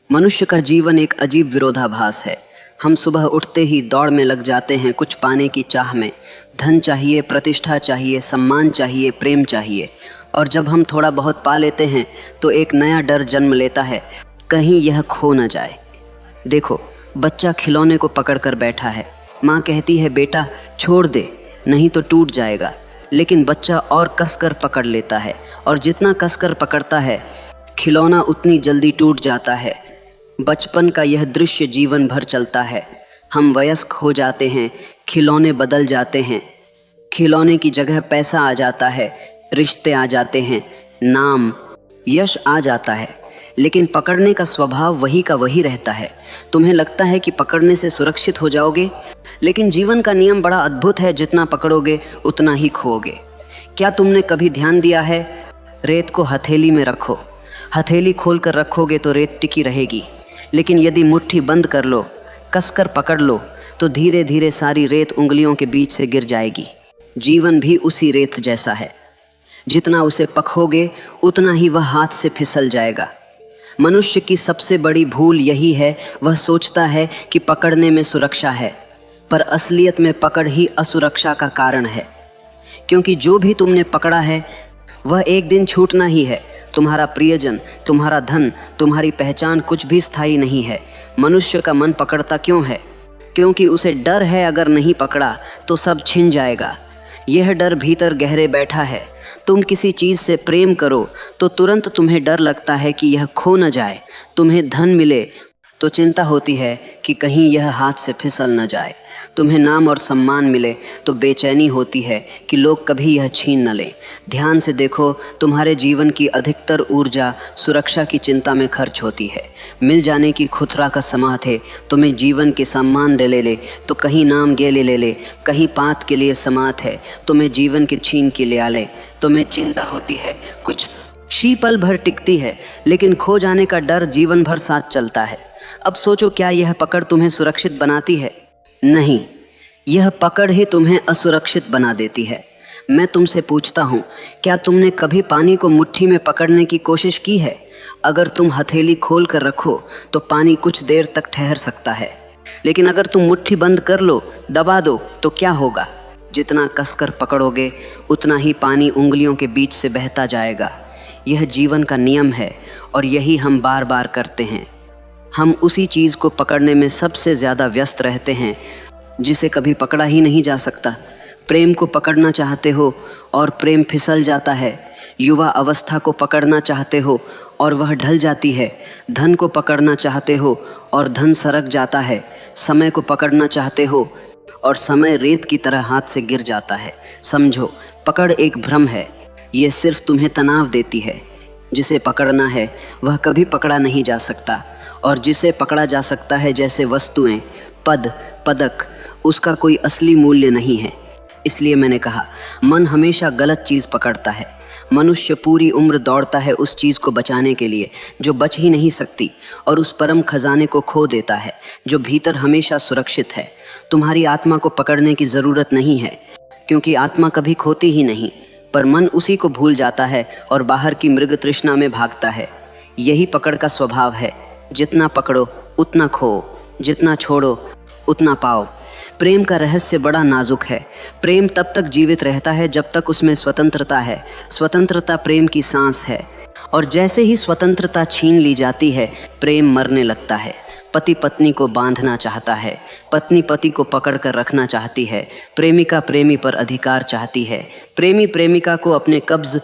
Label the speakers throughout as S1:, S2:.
S1: मनुष्य का जीवन एक अजीब विरोधाभास है। हम सुबह उठते ही दौड़ में लग जाते हैं कुछ पाने की चाह में। धन चाहिए, प्रतिष्ठा चाहिए, सम्मान चाहिए, प्रेम चाहिए। और जब हम थोड़ा बहुत पा लेते हैं तो एक नया डर जन्म लेता है, कहीं यह खो न जाए। देखो, बच्चा खिलौने को पकड़ कर बैठा है। माँ कहती है, बेटा छोड़ दे, नहीं तो टूट जाएगा। लेकिन बच्चा और कसकर पकड़ लेता है, और जितना कसकर पकड़ता है खिलौना उतनी जल्दी टूट जाता है। बचपन का यह दृश्य जीवन भर चलता है। हम वयस्क हो जाते हैं, खिलौने बदल जाते हैं, खिलौने की जगह पैसा आ जाता है, रिश्ते आ जाते हैं, नाम, यश आ जाता है, लेकिन पकड़ने का स्वभाव वही का वही रहता है। तुम्हें लगता है कि पकड़ने से सुरक्षित हो जाओगे, लेकिन जीवन का नियम बड़ा अद्भुत है, जितना पकड़ोगे उतना ही खोओगे। क्या तुमने कभी ध्यान दिया है? रेत को हथेली में रखो, हथेली खोल कर रखोगे तो रेत टिकी रहेगी, लेकिन यदि मुट्ठी बंद कर लो, कसकर पकड़ लो, तो धीरे धीरे सारी रेत उंगलियों के बीच से गिर जाएगी। जीवन भी उसी रेत जैसा है, जितना उसे पकोगे उतना ही वह हाथ से फिसल जाएगा। मनुष्य की सबसे बड़ी भूल यही है, वह सोचता है कि पकड़ने में सुरक्षा है, पर असलियत में पकड़ ही असुरक्षा का कारण है। क्योंकि जो भी तुमने पकड़ा है वह एक दिन छूटना ही है। तुम्हारा प्रियजन, तुम्हारा धन, तुम्हारी पहचान, कुछ भी स्थायी नहीं है। मनुष्य का मन पकड़ता क्यों है? क्योंकि उसे डर है, अगर नहीं पकड़ा तो सब छिन जाएगा। यह डर भीतर गहरे बैठा है। तुम किसी चीज़ से प्रेम करो तो तुरंत तुम्हें डर लगता है कि यह खो न जाए। तुम्हें धन मिले तो चिंता होती है कि कहीं यह हाथ से फिसल न जाए। तुम्हें नाम और सम्मान मिले तो बेचैनी होती है कि लोग कभी यह छीन न लें। ध्यान से देखो, तुम्हारे जीवन की अधिकतर ऊर्जा सुरक्षा की चिंता में खर्च होती है। मिल जाने की खुथरा का समा थे, तुम्हें जीवन के सम्मान ले ले तो कहीं नाम गेले ले ले, कहीं पात के लिए समात है, तुम्हें जीवन के छीन के ले आले। तुम्हें चिंता होती है, कुछ शी पल भर टिकती है, लेकिन खो जाने का डर जीवन भर साथ चलता है। अब सोचो, क्या यह पकड़ तुम्हें सुरक्षित बनाती है? नहीं, यह पकड़ ही तुम्हें असुरक्षित बना देती है। मैं तुमसे पूछता हूँ, क्या तुमने कभी पानी को मुट्ठी में पकड़ने की कोशिश की है? अगर तुम हथेली खोल कर रखो तो पानी कुछ देर तक ठहर सकता है, लेकिन अगर तुम मुट्ठी बंद कर लो, दबा दो, तो क्या होगा? जितना कसकर पकड़ोगे उतना ही पानी उंगलियों के बीच से बहता जाएगा। यह जीवन का नियम है, और यही हम बार बार करते हैं। हम उसी चीज़ को पकड़ने में सबसे ज़्यादा व्यस्त रहते हैं जिसे कभी पकड़ा ही नहीं जा सकता। प्रेम को पकड़ना चाहते हो और प्रेम फिसल जाता है। युवा अवस्था को पकड़ना चाहते हो और वह ढल जाती है। धन को पकड़ना चाहते हो और धन सरक जाता है। समय को पकड़ना चाहते हो और समय रेत की तरह हाथ से गिर जाता है। समझो, पकड़ एक भ्रम है। ये सिर्फ तुम्हें तनाव देती है। जिसे पकड़ना है वह कभी पकड़ा नहीं जा सकता, और जिसे पकड़ा जा सकता है, जैसे वस्तुएं, पद, पदक, उसका कोई असली मूल्य नहीं है। इसलिए मैंने कहा, मन हमेशा गलत चीज़ पकड़ता है। मनुष्य पूरी उम्र दौड़ता है उस चीज़ को बचाने के लिए जो बच ही नहीं सकती, और उस परम खजाने को खो देता है जो भीतर हमेशा सुरक्षित है। तुम्हारी आत्मा को पकड़ने की ज़रूरत नहीं है, क्योंकि आत्मा कभी खोती ही नहीं, पर मन उसी को भूल जाता है और बाहर की मृग तृष्णा में भागता है। यही पकड़ का स्वभाव है। जितना पकड़ो उतना खो, जितना छोड़ो उतना पाओ। प्रेम का रहस्य बड़ा नाजुक है। प्रेम तब तक जीवित रहता है जब तक उसमें स्वतंत्रता है। स्वतंत्रता प्रेम की सांस है, और जैसे ही स्वतंत्रता छीन ली जाती है, प्रेम मरने लगता है। पति पत्नी को बांधना चाहता है, पत्नी पति को पकड़ कर रखना चाहती है, प्रेमिका प्रेमी पर अधिकार चाहती है, प्रेमी प्रेमिका को अपने कब्ज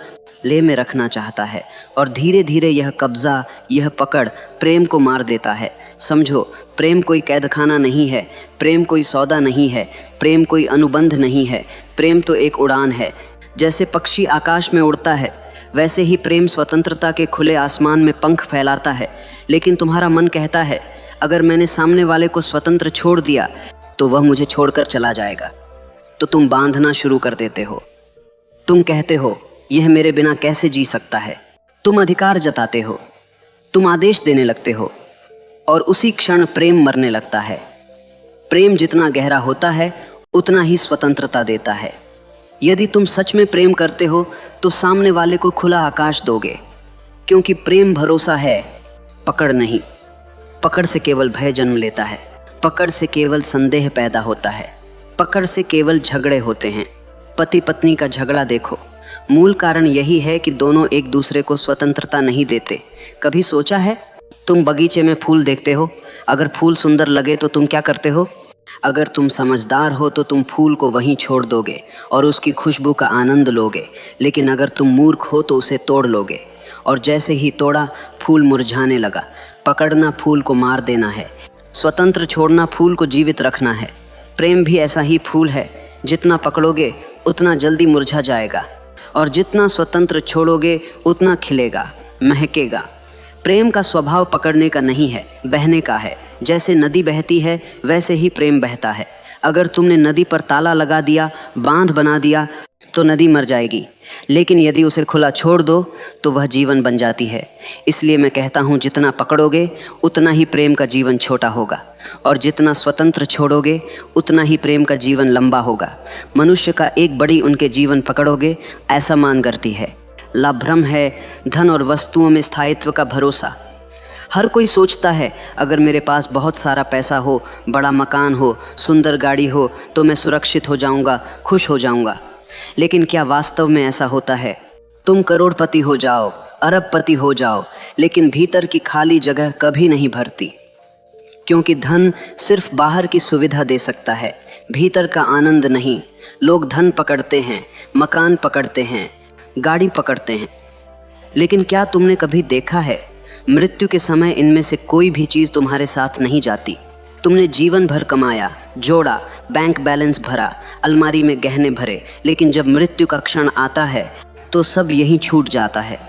S1: ले में रखना चाहता है, और धीरे धीरे यह कब्जा, यह पकड़ प्रेम को मार देता है। समझो, प्रेम कोई कैदखाना नहीं है, प्रेम कोई सौदा नहीं है, प्रेम कोई अनुबंध नहीं है। प्रेम तो एक उड़ान है। जैसे पक्षी आकाश में उड़ता है, वैसे ही प्रेम स्वतंत्रता के खुले आसमान में पंख फैलाता है। लेकिन तुम्हारा मन कहता है, अगर मैंने सामने वाले को स्वतंत्र छोड़ दिया तो वह मुझे छोड़कर चला जाएगा। तो तुम बांधना शुरू कर देते हो। तुम कहते हो, यह मेरे बिना कैसे जी सकता है। तुम अधिकार जताते हो, तुम आदेश देने लगते हो, और उसी क्षण प्रेम मरने लगता है। प्रेम जितना गहरा होता है उतना ही स्वतंत्रता देता है। यदि तुम सच में प्रेम करते हो तो सामने वाले को खुला आकाश दोगे, क्योंकि प्रेम भरोसा है, पकड़ नहीं। पकड़ से केवल भय जन्म लेता है, पकड़ से केवल संदेह पैदा होता है, पकड़ से केवल झगड़े होते हैं। पति पत्नी का झगड़ा देखो, मूल कारण यही है कि दोनों एक दूसरे को स्वतंत्रता नहीं देते। कभी सोचा है, तुम बगीचे में फूल देखते हो, अगर फूल सुंदर लगे तो तुम क्या करते हो? अगर तुम समझदार हो तो तुम फूल को वहीं छोड़ दोगे और उसकी खुशबू का आनंद लोगे, लेकिन अगर तुम मूर्ख हो तो उसे तोड़ लोगे, और जैसे ही तोड़ा फूल मुरझाने लगा। पकड़ना फूल को मार देना है, स्वतंत्र छोड़ना फूल को जीवित रखना है। प्रेम भी ऐसा ही फूल है, जितना पकड़ोगे उतना जल्दी मुरझा जाएगा, और जितना स्वतंत्र छोड़ोगे उतना खिलेगा, महकेगा। प्रेम का स्वभाव पकड़ने का नहीं है, बहने का है। जैसे नदी बहती है वैसे ही प्रेम बहता है। अगर तुमने नदी पर ताला लगा दिया, बांध बना दिया, तो नदी मर जाएगी, लेकिन यदि उसे खुला छोड़ दो तो वह जीवन बन जाती है। इसलिए मैं कहता हूँ, जितना पकड़ोगे उतना ही प्रेम का जीवन छोटा होगा, और जितना स्वतंत्र छोड़ोगे उतना ही प्रेम का जीवन लंबा होगा। मनुष्य का एक बड़ी उनके जीवन पकड़ोगे, ऐसा मान करती है। लाभ्रम है धन और वस्तुओं में स्थायित्व का भरोसा। हर कोई सोचता है, अगर मेरे पास बहुत सारा पैसा हो, बड़ा मकान हो, सुंदर गाड़ी हो, तो मैं सुरक्षित हो जाऊंगा, खुश हो जाऊंगा। लेकिन क्या वास्तव में ऐसा होता है? तुम करोड़पति हो जाओ, अरबपति हो जाओ, लेकिन भीतर की खाली जगह कभी नहीं भरती, क्योंकि धन सिर्फ बाहर की सुविधा दे सकता है, भीतर का आनंद नहीं। लोग धन पकड़ते हैं, मकान पकड़ते हैं, गाड़ी पकड़ते हैं, लेकिन क्या तुमने कभी देखा है, मृत्यु के समय इनमें से कोई भी चीज़ तुम्हारे साथ नहीं जाती। तुमने जीवन भर कमाया, जोड़ा, बैंक बैलेंस भरा, अलमारी में गहने भरे, लेकिन जब मृत्यु का क्षण आता है तो सब यहीं छूट जाता है।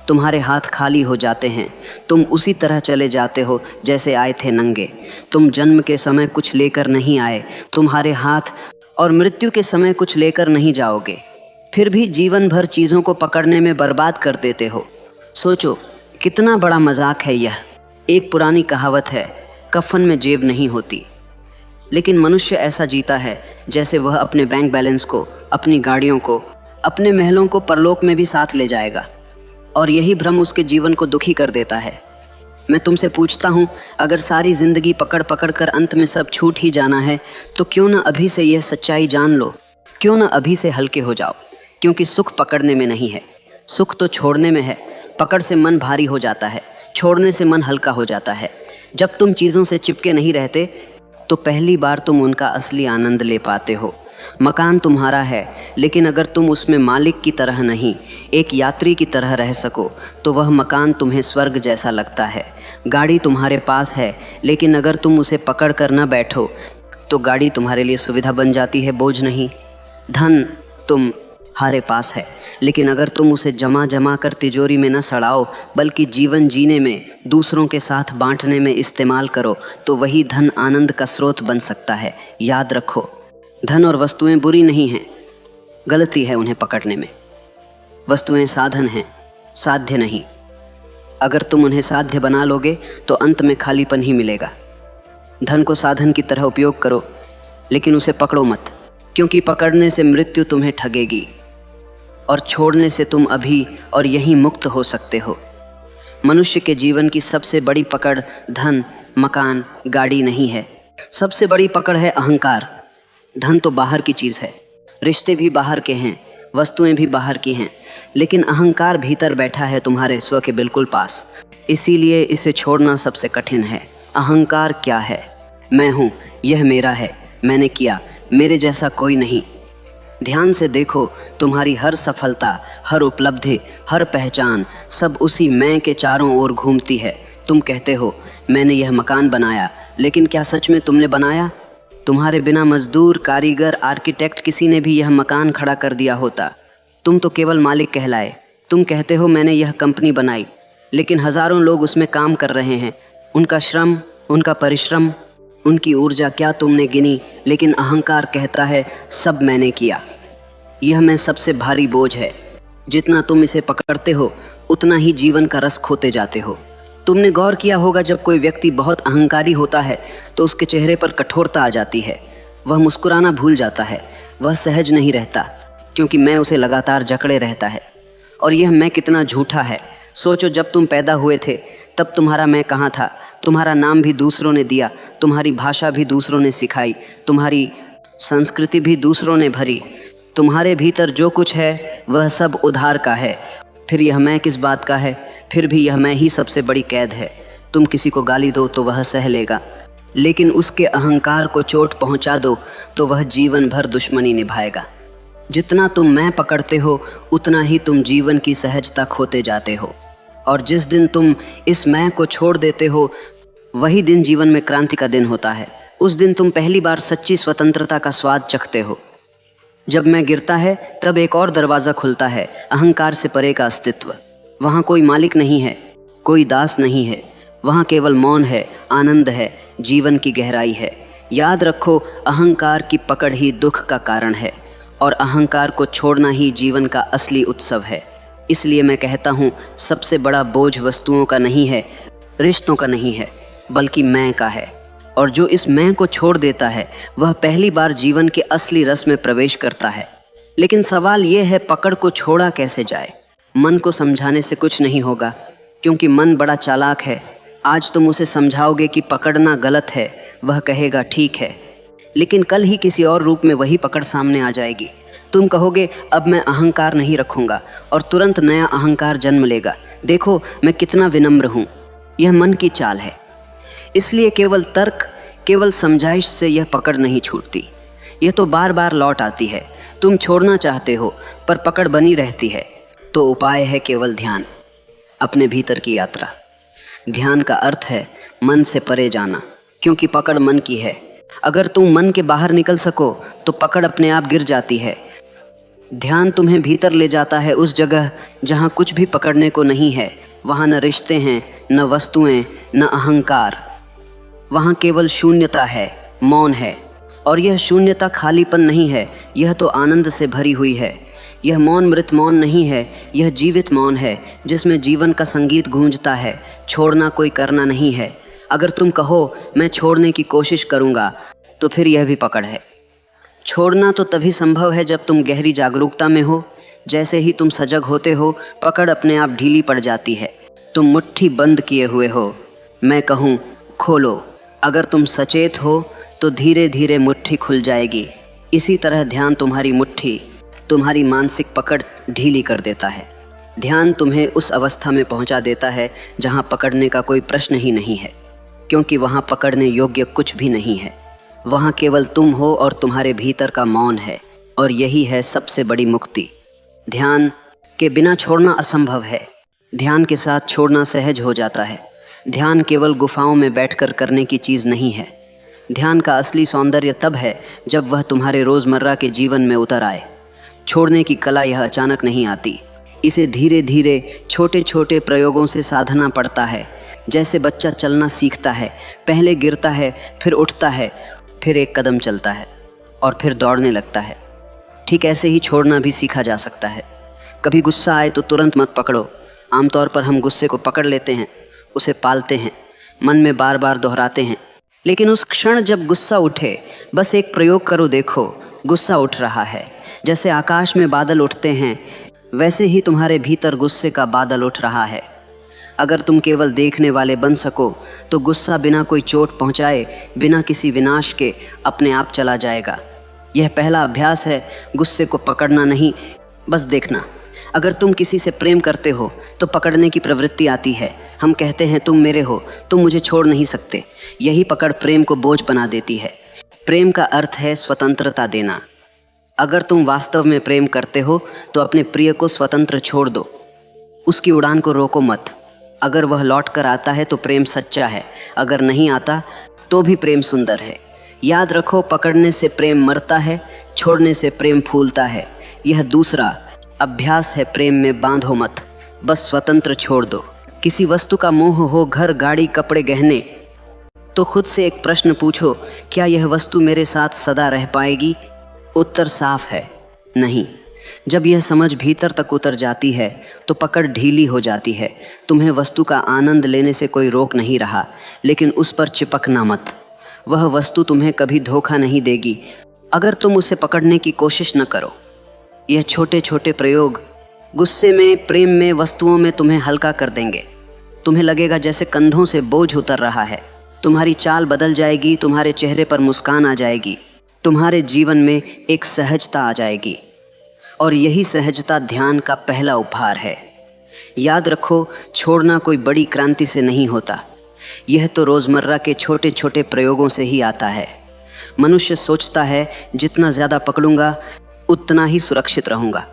S1: तुम्हारे हाथ खाली हो जाते हैं, तुम उसी तरह चले जाते हो जैसे आए थे, नंगे। तुम जन्म के समय कुछ लेकर नहीं आए, तुम्हारे हाथ, और मृत्यु के समय कुछ लेकर नहीं जाओगे। फिर भी जीवन भर चीज़ों को पकड़ने में बर्बाद कर देते हो। सोचो, कितना बड़ा मजाक है यह। एक पुरानी कहावत है, कफन में जेब नहीं होती। लेकिन मनुष्य ऐसा जीता है जैसे वह अपने बैंक बैलेंस को, अपनी गाड़ियों को, अपने महलों को परलोक में भी साथ ले जाएगा, और यही भ्रम उसके जीवन को दुखी कर देता है। मैं तुमसे पूछता हूँ, अगर सारी जिंदगी पकड़ पकड़ कर अंत में सब छूट ही जाना है, तो क्यों ना अभी से यह सच्चाई जान लो, क्यों ना अभी से हल्के हो जाओ। क्योंकि सुख पकड़ने में नहीं है, सुख तो छोड़ने में है। पकड़ से मन भारी हो जाता है, छोड़ने से मन हल्का हो जाता है। जब तुम चीज़ों से चिपके नहीं रहते तो पहली बार तुम उनका असली आनंद ले पाते हो। मकान तुम्हारा है, लेकिन अगर तुम उसमें मालिक की तरह नहीं, एक यात्री की तरह रह सको, तो वह मकान तुम्हें स्वर्ग जैसा लगता है। गाड़ी तुम्हारे पास है, लेकिन अगर तुम उसे पकड़ कर न बैठो तो गाड़ी तुम्हारे लिए सुविधा बन जाती है, बोझ नहीं। धन तुम्हारे पास है, लेकिन अगर तुम उसे जमा जमा कर तिजोरी में न सड़ाओ, बल्कि जीवन जीने में, दूसरों के साथ बांटने में इस्तेमाल करो, तो वही धन आनंद का स्रोत बन सकता है। याद रखो, धन और वस्तुएं बुरी नहीं हैं, गलती है उन्हें पकड़ने में। वस्तुएं साधन हैं, साध्य नहीं। अगर तुम उन्हें साध्य बना लोगे तो अंत में खालीपन ही मिलेगा। धन को साधन की तरह उपयोग करो, लेकिन उसे पकड़ो मत, क्योंकि पकड़ने से मृत्यु तुम्हें ठगेगी, और छोड़ने से तुम अभी और यहीं मुक्त हो सकते हो। मनुष्य के जीवन की सबसे बड़ी पकड़ धन, मकान, गाड़ी नहीं है। सबसे बड़ी पकड़ है अहंकार। धन तो बाहर की चीज़ है, रिश्ते भी बाहर के हैं, वस्तुएं भी बाहर की हैं, लेकिन अहंकार भीतर बैठा है तुम्हारे स्व के बिल्कुल पास। इसीलिए इसे छोड़ना सबसे कठिन है। अहंकार क्या है? मैं हूँ, यह मेरा है, मैंने किया, मेरे जैसा कोई नहीं। ध्यान से देखो, तुम्हारी हर सफलता, हर उपलब्धि, हर पहचान, सब उसी मैं के चारों ओर घूमती है। तुम कहते हो मैंने यह मकान बनाया, लेकिन क्या सच में तुमने बनाया? तुम्हारे बिना मजदूर, कारीगर, आर्किटेक्ट किसी ने भी यह मकान खड़ा कर दिया होता। तुम तो केवल मालिक कहलाए। तुम कहते हो मैंने यह कंपनी बनाई, लेकिन हजारों लोग उसमें काम कर रहे हैं। उनका श्रम, उनका परिश्रम, उनकी ऊर्जा क्या तुमने गिनी? लेकिन अहंकार कहता है सब मैंने किया। यह मैं सबसे भारी बोझ है। जितना तुम इसे पकड़ते हो उतना ही जीवन का रस खोते जाते हो। तुमने गौर किया होगा, जब कोई व्यक्ति बहुत अहंकारी होता है तो उसके चेहरे पर कठोरता आ जाती है। वह मुस्कुराना भूल जाता है, वह सहज नहीं रहता, क्योंकि मैं उसे लगातार जकड़े रहता है। और यह मैं कितना झूठा है। सोचो, जब तुम पैदा हुए थे तब तुम्हारा मैं कहाँ था? तुम्हारा नाम भी दूसरों ने दिया, तुम्हारी भाषा भी दूसरों ने सिखाई, तुम्हारी संस्कृति भी दूसरों ने भरी। तुम्हारे भीतर जो कुछ है वह सब उधार का है। फिर यह मैं किस बात का है? फिर भी यह मैं ही सबसे बड़ी कैद है। तुम किसी को गाली दो तो वह सह लेगा, लेकिन उसके अहंकार को चोट पहुंचा दो तो वह जीवन भर दुश्मनी निभाएगा। जितना तुम मैं पकड़ते हो उतना ही तुम जीवन की सहजता खोते जाते हो, और जिस दिन तुम इस मैं को छोड़ देते हो वही दिन जीवन में क्रांति का दिन होता है। उस दिन तुम पहली बार सच्ची स्वतंत्रता का स्वाद चखते हो। जब मैं गिरता है तब एक और दरवाज़ा खुलता है, अहंकार से परे का अस्तित्व। वहाँ कोई मालिक नहीं है, कोई दास नहीं है, वहाँ केवल मौन है, आनंद है, जीवन की गहराई है। याद रखो, अहंकार की पकड़ ही दुख का कारण है, और अहंकार को छोड़ना ही जीवन का असली उत्सव है। इसलिए मैं कहता हूँ, सबसे बड़ा बोझ वस्तुओं का नहीं है, रिश्तों का नहीं है, बल्कि मैं का है। और जो इस मैं को छोड़ देता है वह पहली बार जीवन के असली रस में प्रवेश करता है। लेकिन सवाल यह है, पकड़ को छोड़ा कैसे जाए? मन को समझाने से कुछ नहीं होगा, क्योंकि मन बड़ा चालाक है। आज तुम उसे समझाओगे कि पकड़ना गलत है, वह कहेगा ठीक है, लेकिन कल ही किसी और रूप में वही पकड़ सामने आ जाएगी। तुम कहोगे अब मैं अहंकार नहीं रखूंगा, और तुरंत नया अहंकार जन्म लेगा। देखो मैं कितना विनम्र हूँ। यह मन की चाल है। इसलिए केवल तर्क, केवल समझाइश से यह पकड़ नहीं छूटती, यह तो बार बार लौट आती है। तुम छोड़ना चाहते हो पर पकड़ बनी रहती है। तो उपाय है केवल ध्यान, अपने भीतर की यात्रा। ध्यान का अर्थ है मन से परे जाना, क्योंकि पकड़ मन की है। अगर तुम मन के बाहर निकल सको तो पकड़ अपने आप गिर जाती है। ध्यान तुम्हें भीतर ले जाता है, उस जगह जहाँ कुछ भी पकड़ने को नहीं है। वहाँ न रिश्ते हैं, न वस्तुएं, न अहंकार। वहाँ केवल शून्यता है, मौन है। और यह शून्यता खालीपन नहीं है, यह तो आनंद से भरी हुई है। यह मौन मृत मौन नहीं है, यह जीवित मौन है, जिसमें जीवन का संगीत गूंजता है। छोड़ना कोई करना नहीं है। अगर तुम कहो मैं छोड़ने की कोशिश करूँगा, तो फिर यह भी पकड़ है। छोड़ना तो तभी संभव है जब तुम गहरी जागरूकता में हो। जैसे ही तुम सजग होते हो, पकड़ अपने आप ढीली पड़ जाती है। तुम मुट्ठी बंद किए हुए हो, मैं कहूँ खोलो। अगर तुम सचेत हो तो धीरे धीरे मुट्ठी खुल जाएगी। इसी तरह ध्यान तुम्हारी मुट्ठी, तुम्हारी मानसिक पकड़ ढीली कर देता है। ध्यान तुम्हें उस अवस्था में पहुंचा देता है जहां पकड़ने का कोई प्रश्न ही नहीं है, क्योंकि वहां पकड़ने योग्य कुछ भी नहीं है। वहां केवल तुम हो और तुम्हारे भीतर का मौन है, और यही है सबसे बड़ी मुक्ति। ध्यान के बिना छोड़ना असंभव है, ध्यान के साथ छोड़ना सहज हो जाता है। ध्यान केवल गुफाओं में बैठकर करने की चीज़ नहीं है। ध्यान का असली सौंदर्य तब है जब वह तुम्हारे रोज़मर्रा के जीवन में उतर आए। छोड़ने की कला यह अचानक नहीं आती, इसे धीरे धीरे छोटे छोटे प्रयोगों से साधना पड़ता है। जैसे बच्चा चलना सीखता है, पहले गिरता है, फिर उठता है, फिर एक कदम चलता है और फिर दौड़ने लगता है। ठीक ऐसे ही छोड़ना भी सीखा जा सकता है। कभी गुस्सा आए तो तुरंत मत पकड़ो। आमतौर पर हम गुस्से को पकड़ लेते हैं, उसे पालते हैं, मन में बार बार दोहराते हैं। लेकिन उस क्षण जब गुस्सा उठे, बस एक प्रयोग करो, देखो गुस्सा उठ रहा है। जैसे आकाश में बादल उठते हैं, वैसे ही तुम्हारे भीतर गुस्से का बादल उठ रहा है। अगर तुम केवल देखने वाले बन सको तो गुस्सा बिना कोई चोट पहुंचाए, बिना किसी विनाश के अपने आप चला जाएगा। यह पहला अभ्यास है, गुस्से को पकड़ना नहीं, बस देखना। अगर तुम किसी से प्रेम करते हो तो पकड़ने की प्रवृत्ति आती है। हम कहते हैं तुम मेरे हो, तुम मुझे छोड़ नहीं सकते। यही पकड़ प्रेम को बोझ बना देती है। प्रेम का अर्थ है स्वतंत्रता देना। अगर तुम वास्तव में प्रेम करते हो तो अपने प्रिय को स्वतंत्र छोड़ दो, उसकी उड़ान को रोको मत। अगर वह लौट कर आता है तो प्रेम सच्चा है, अगर नहीं आता तो भी प्रेम सुंदर है। याद रखो, पकड़ने से प्रेम मरता है, छोड़ने से प्रेम फूलता है। यह दूसरा अभ्यास है, प्रेम में बांधो मत, बस स्वतंत्र छोड़ दो। किसी वस्तु का मोह हो, घर, गाड़ी, कपड़े, गहने, तो खुद से एक प्रश्न पूछो, क्या यह वस्तु मेरे साथ सदा रह पाएगी? उत्तर साफ है, नहीं। जब यह समझ भीतर तक उतर जाती है तो पकड़ ढीली हो जाती है। तुम्हें वस्तु का आनंद लेने से कोई रोक नहीं रहा, लेकिन उस पर चिपकना मत। वह वस्तु तुम्हें कभी धोखा नहीं देगी अगर तुम उसे पकड़ने की कोशिश न करो। यह छोटे छोटे प्रयोग गुस्से में, प्रेम में, वस्तुओं में तुम्हें हल्का कर देंगे। तुम्हें लगेगा जैसे कंधों से बोझ उतर रहा है। तुम्हारी चाल बदल जाएगी, तुम्हारे चेहरे पर मुस्कान आ जाएगी, तुम्हारे जीवन में एक सहजता आ जाएगी। और यही सहजता ध्यान का पहला उपहार है। याद रखो, छोड़ना कोई बड़ी क्रांति से नहीं होता, यह तो रोज़मर्रा के छोटे छोटे प्रयोगों से ही आता है। मनुष्य सोचता है जितना ज़्यादा पकड़ूंगा उतना ही सुरक्षित रहूंगा,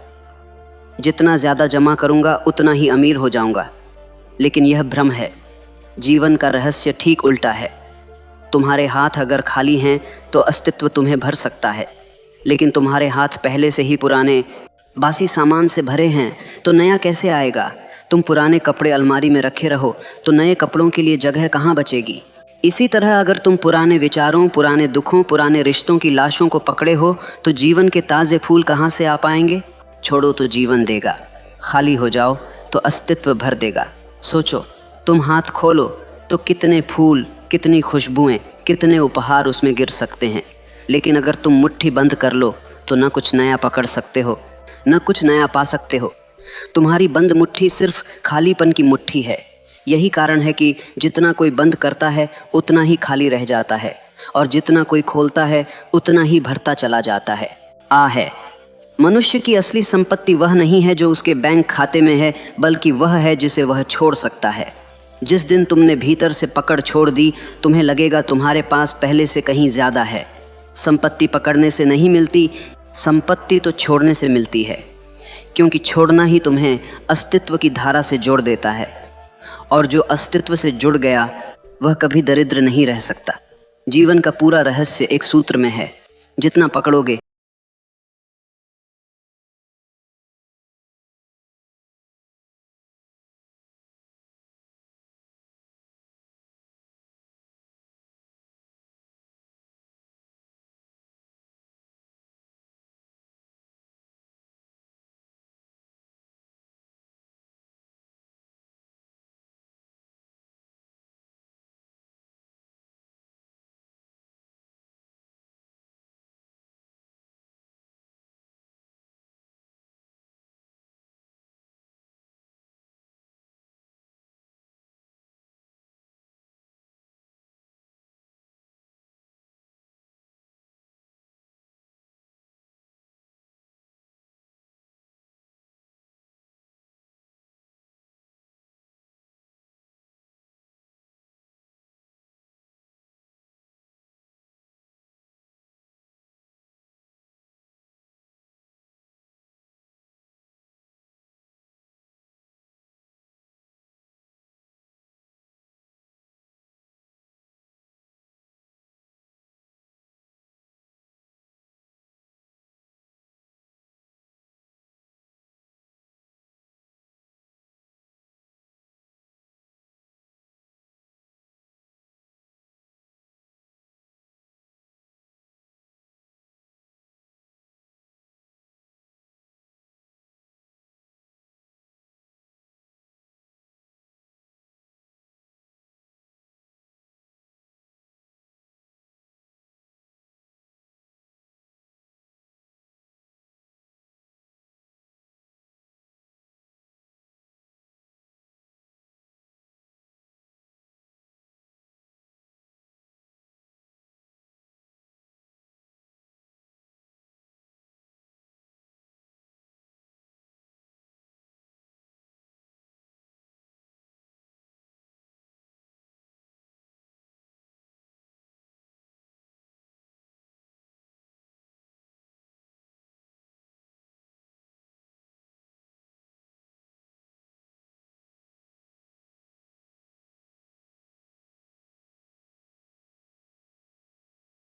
S1: जितना ज़्यादा जमा करूंगा उतना ही अमीर हो जाऊंगा। लेकिन यह भ्रम है। जीवन का रहस्य ठीक उल्टा है। तुम्हारे हाथ अगर खाली हैं तो अस्तित्व तुम्हें भर सकता है, लेकिन तुम्हारे हाथ पहले से ही पुराने बासी सामान से भरे हैं तो नया कैसे आएगा। तुम पुराने कपड़े अलमारी में रखे रहो तो नए कपड़ों के लिए जगह कहाँ बचेगी। इसी तरह अगर तुम पुराने विचारों, पुराने दुखों, पुराने रिश्तों की लाशों को पकड़े हो तो जीवन के ताज़े फूल कहाँ से आ पाएंगे। छोड़ो तो जीवन देगा, खाली हो जाओ तो अस्तित्व भर देगा। सोचो, तुम हाथ खोलो तो कितने फूल, कितनी खुशबुएं, कितने उपहार उसमें गिर सकते हैं। लेकिन अगर तुम मुट्ठी बंद कर लो तो न कुछ नया पकड़ सकते हो, न कुछ नया पा सकते हो। तुम्हारी बंद मुट्ठी सिर्फ खालीपन की मुट्ठी है। यही कारण है कि जितना कोई बंद करता है उतना ही खाली रह जाता है, और जितना कोई खोलता है उतना ही भरता चला जाता है। है मनुष्य की असली संपत्ति वह नहीं है जो उसके बैंक खाते में है, बल्कि वह है जिसे वह छोड़ सकता है। जिस दिन तुमने भीतर से पकड़ छोड़ दी, तुम्हें लगेगा तुम्हारे पास पहले से कहीं ज़्यादा है। संपत्ति पकड़ने से नहीं मिलती, संपत्ति तो छोड़ने से मिलती है, क्योंकि छोड़ना ही तुम्हें अस्तित्व की धारा से जोड़ देता है। और जो अस्तित्व से जुड़ गया वह कभी दरिद्र नहीं रह सकता। जीवन का पूरा रहस्य एक सूत्र में है, जितना पकड़ोगे